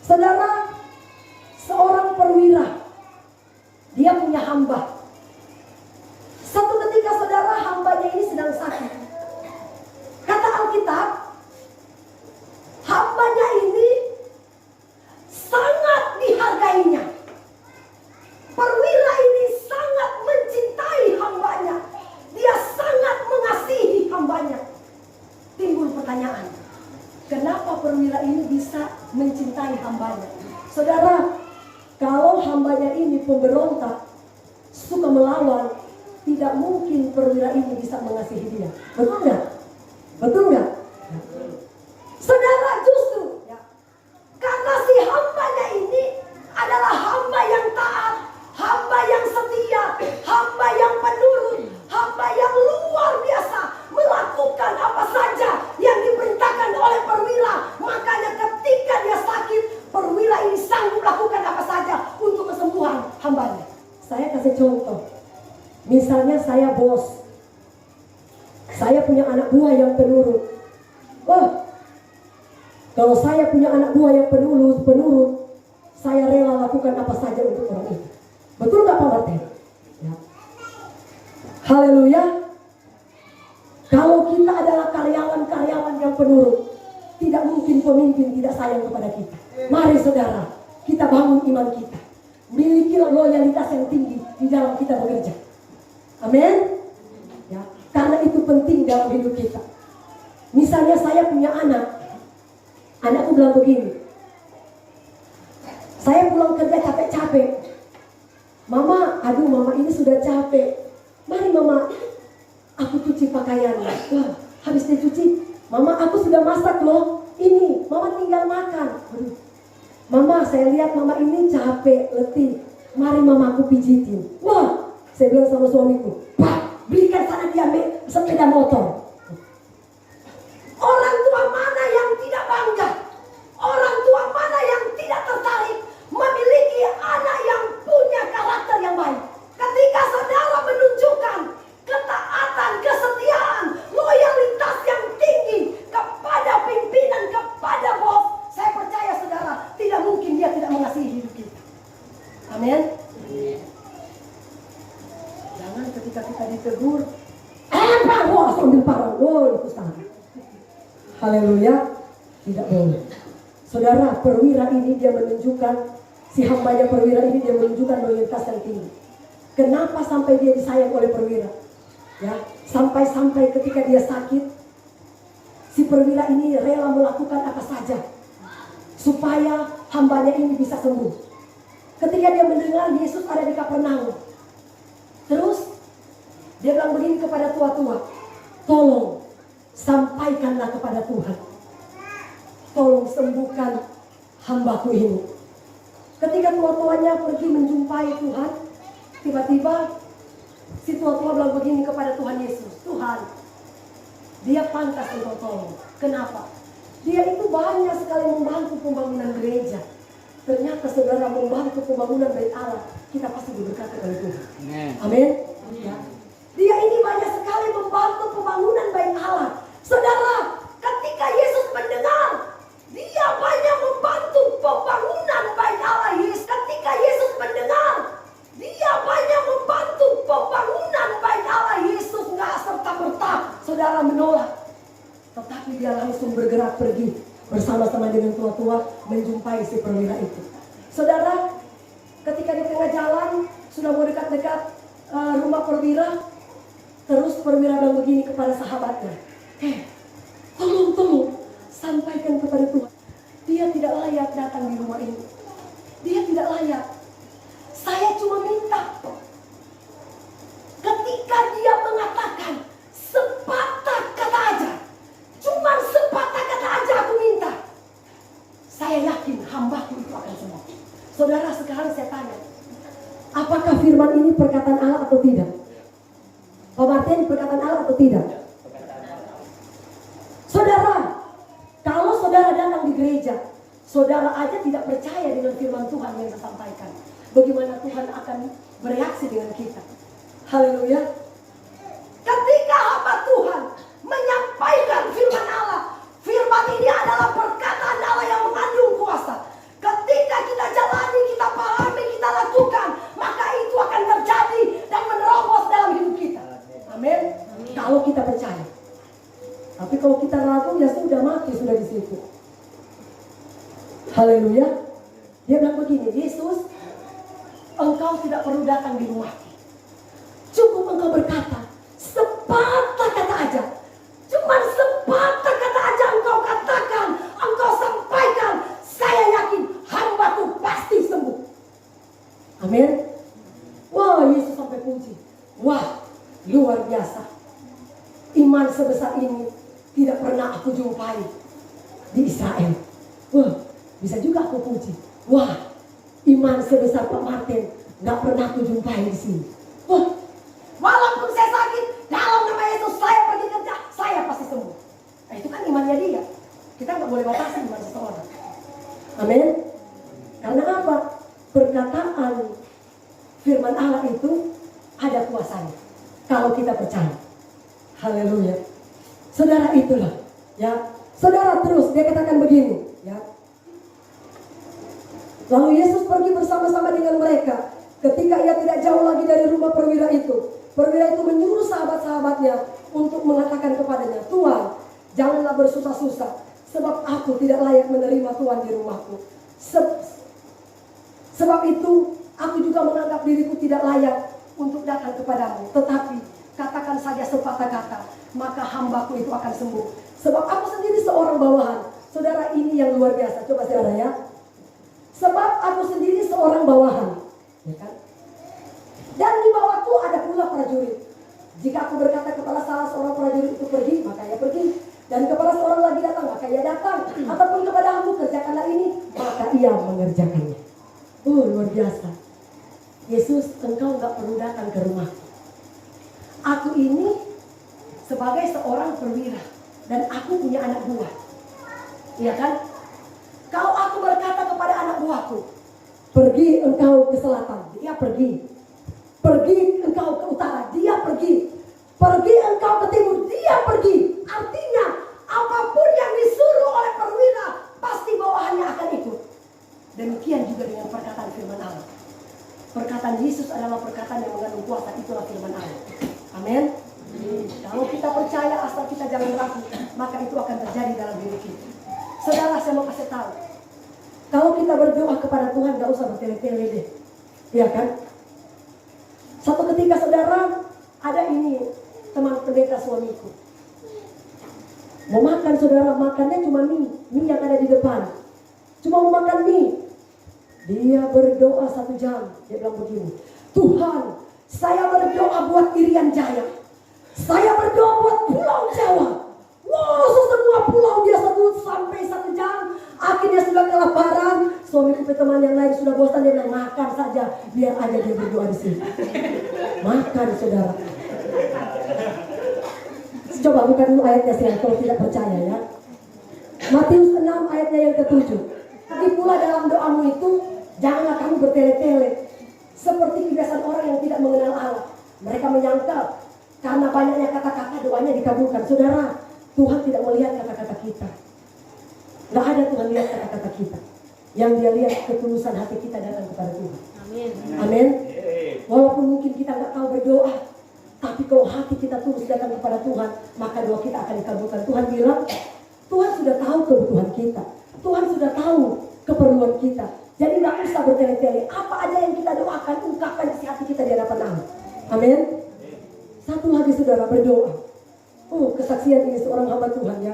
Saudara, seorang perwira, dia punya hamba. Satu ketika saudara, hambanya ini sedang sakit. Kata Alkitab, hambanya ini sangat dihargainya. Perwira ini sangat mencintai hambanya. Dia sangat mengasihi hambanya. Timbul pertanyaan, kenapa perwira ini bisa mencintai hambanya? Saudara, kalau hambanya ini pemberontak, suka melawan, tidak mungkin perwira ini bisa mengasihi dia. Betul nggak? Betul nggak? Saudara, justru karena si hambanya ini adalah hamba yang taat, hamba yang setia, hamba yang penurut, hamba yang luar biasa, melakukan apa saja yang diperintahkan oleh perwira. Makanya ketika dia sakit, perwira ini sanggup melakukan apa saja untuk kesembuhan hambanya. Saya kasih contoh. Misalnya saya bos, saya punya anak buah yang penurut. Kalau saya punya anak buah yang penurut, saya rela lakukan apa saja untuk orang itu. Betul nggak Pak Martin? Ya. Haleluya. Kalau kita adalah karyawan-karyawan yang penurut, tidak mungkin pemimpin tidak sayang kepada kita. Mari saudara, kita bangun iman kita. Miliki loyalitas yang tinggi di dalam kita bekerja. Amin. Ya, karena itu penting dalam hidup kita. Misalnya saya punya anakku bilang begini, saya pulang kerja capek-capek, mama ini sudah capek, mari mama, aku cuci pakaiannya. Wah, habis dicuci, mama aku sudah masak loh, ini mama tinggal makan. Mama, saya lihat mama ini capek, letih, mari mama aku pijitin. Wah, saya bilang sama suamiku, Pak, belikan sana dia sepeda motor. Orang tua mana yang tidak bangga? Orang tua mana yang tidak tertarik memiliki anak yang punya karakter yang baik? Ketika saudara menunjukkan ketaatan, kesetiaan, loyalitas yang tinggi kepada pimpinan, kepada bos, saya percaya saudara, tidak mungkin dia tidak mengasihi hidup kita. Amin. Jangan ketika kita ditegur, Pak bos, ambil parang, itu salah. Haleluya, tidak boleh. Saudara, perwira ini dia menunjukkan, si hambanya perwira ini dia menunjukkan loyalitas yang tinggi. Kenapa sampai dia disayang oleh perwira? Ya, sampai ketika dia sakit, si perwira ini rela melakukan apa saja supaya hambanya ini bisa sembuh. Ketika dia mendengar Yesus ada di Kapernaum, terus dia bilang begini kepada tua-tua, tolong sampaikanlah kepada Tuhan, tolong sembuhkan hambaku ini. Ketika tua-tuanya pergi menjumpai Tuhan, tiba-tiba si tua-tua bilang begini kepada Tuhan Yesus, Tuhan, dia pantas untuk tolong. Kenapa? Dia itu banyak sekali membantu pembangunan gereja. Ternyata saudara, membantu pembangunan bait Allah, kita pasti diberkati oleh Tuhan. Amin. Ya. Dia ini banyak sekali membantu pembangunan bait Allah. Saudara, ketika Yesus mendengar dia banyak membantu pembangunan bait Allah, ketika Yesus mendengar dia banyak membantu pembangunan bait Allah, Yesus nggak serta-merta saudara menolak, tetapi dia langsung bergerak pergi bersama-sama dengan tua-tua menjumpai si perwira itu. Saudara, ketika di tengah jalan sudah mau dekat-dekat rumah perwira, terus perwira bilang begini kepada sahabatnya, tolong sampaikan kepada Tuhan, dia tidak layak datang di rumah ini. Dia tidak layak. Saya cuma minta, ketika dia mengatakan sepatah kata aja, cuma sepatah kata aja aku minta, saya yakin hambaku itu akan sembuh. Saudara, sekarang saya tanya, apakah firman ini perkataan Allah atau tidak? Pak Martin, perkataan Allah atau tidak? Saudara, kalau saudara datang di gereja, saudara aja tidak percaya dengan firman Tuhan yang disampaikan, bagaimana Tuhan akan bereaksi dengan kita? Haleluya. Ketika hamba Tuhan menyampaikan firman Allah, firman ini adalah perkataan Allah yang mengandung kuasa. Haleluya. Dia bilang begini, Yesus, engkau tidak perlu datang di rumahku. Cukup engkau berkata, sepatah kata aja. Cuman sepatah kata aja engkau katakan, engkau sampaikan. Saya yakin hambaku pasti sembuh. Amin. Wah, Yesus sampai puji. Wah, luar biasa. Iman sebesar ini tidak pernah aku jumpai di Israel. Wah, bisa juga aku puji. Wah, iman sebesar Pak Martin nggak pernah aku jumpai di sini. Wah, walaupun saya sakit, dalam nama Yesus saya pergi kerja, saya pasti sembuh. Nah, itu kan imannya dia. Kita nggak boleh batasi iman seseorang. Amin. Karena apa? Perkataan firman Allah itu ada kuasanya kalau kita percaya. Haleluya. Saudara, itulah ya. Saudara, terus dia katakan begini ya. Lalu Yesus pergi bersama-sama dengan mereka. Ketika ia tidak jauh lagi dari rumah perwira itu, perwira itu menyuruh sahabat-sahabatnya untuk mengatakan kepadanya, Tuhan, janganlah bersusah-susah, sebab aku tidak layak menerima Tuhan di rumahku. Sebab itu aku juga menganggap diriku tidak layak untuk datang kepadamu. Tetapi katakan saja sepatah kata, maka hambaku itu akan sembuh. Sebab aku sendiri seorang bawahan. Saudara, ini yang luar biasa. Coba saudara ya. Sebab aku sendiri seorang bawahan, ya kan? Dan di bawahku ada pula prajurit. Jika aku berkata kepada salah seorang prajurit itu pergi, maka ia pergi. Dan kepada seorang lagi datang, maka ia datang. Ataupun kepada aku, kerjakanlah ini, maka ia mengerjakannya. Luar biasa. Yesus, engkau gak perlu datang ke rumah. Aku ini sebagai seorang perwira, dan aku punya anak buah. Iya kan? Kalau aku berkata kepada anak buahku, pergi engkau ke selatan, dia pergi. Pergi engkau ke utara, dia pergi. Pergi engkau ke timur, dia pergi. Artinya, apapun yang disuruh oleh perwira, pasti bawahannya akan ikut. Demikian juga dengan perkataan firman Allah. Perkataan Yesus adalah perkataan yang mengandung kuasa, itulah firman Allah. Amin. Kalau kita percaya, asal kita jangan ragu, maka itu akan terjadi dalam diri kita. Saudara, saya mau kasih tahu, kalau kita berdoa kepada Tuhan, gak usah bertele-tele deh, iya kan? Satu ketika saudara, ada ini teman pendeta suamiku, mau makan, saudara, makannya cuma mie yang ada di depan, cuma mau makan mie. Dia berdoa 1 jam, dia bilang begini, Tuhan, saya berdoa buat Irian Jaya, saya berdoa buat Pulau Jawa. Wow, semua pulau dia sebut sampai 1 jam. Akhirnya sudah kelaparan. Suamiku teman yang lain sudah bosan, dia bilang makan saja, biar aja dia berdoa di sini. Makan, saudara. Coba buka dulu ayatnya sih, kalau tidak percaya ya. Matius 6 ayatnya yang ke-7. Tapi pula dalam doamu itu, janganlah kamu bertele-tele seperti kebiasaan orang yang tidak mengenal Allah. Mereka menyangka karena banyaknya kata-kata doanya dikabulkan. Saudara, Tuhan tidak melihat kata-kata kita. Gak ada Tuhan lihat kata-kata kita. Yang dia lihat ketulusan hati kita datang kepada Tuhan. Amin. Amin. Walaupun mungkin kita gak tahu berdoa, tapi kalau hati kita tulus datang kepada Tuhan, maka doa kita akan dikabulkan. Tuhan bilang, Tuhan sudah tahu kebutuhan kita. Tuhan sudah tahu keperluan kita. Jadi gak usah bertele-tele. Apa aja yang kita doakan, ungkapkan isi hati kita di hadapan Allah. Amin. Satu lagi saudara, berdoa. Kesaksian ini seorang hamba Tuhan ya.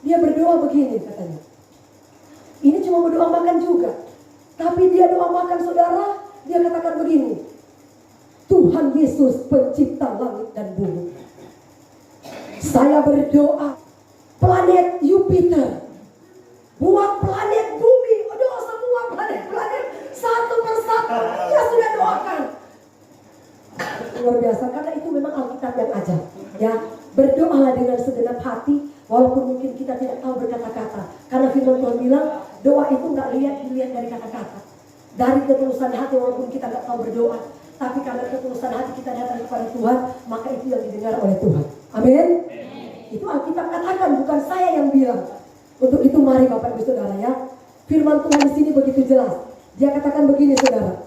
Dia berdoa begini katanya. Ini cuma berdoa makan juga. Tapi dia doa makan saudara, dia katakan begini. Tuhan Yesus pencipta langit dan bumi. Saya berdoa planet Jupiter, buat planet bumi. Aduh, semua planet-planet satu persatu dia sudah doakan. Luar biasa, karena itu memang Alkitab yang ajar ya. Berdoalah dengan segenap hati, walaupun mungkin kita tidak tahu berkata-kata. Karena firman Tuhan bilang, doa itu gak dilihat dari kata-kata, dari ketulusan hati. Walaupun kita gak tahu berdoa, tapi karena ketulusan hati kita datang kepada Tuhan, maka itu yang didengar oleh Tuhan. Amin. Itu Alkitab katakan, bukan saya yang bilang. Untuk itu mari Bapak Ibu Saudara ya, firman Tuhan di sini begitu jelas. Dia katakan begini saudara,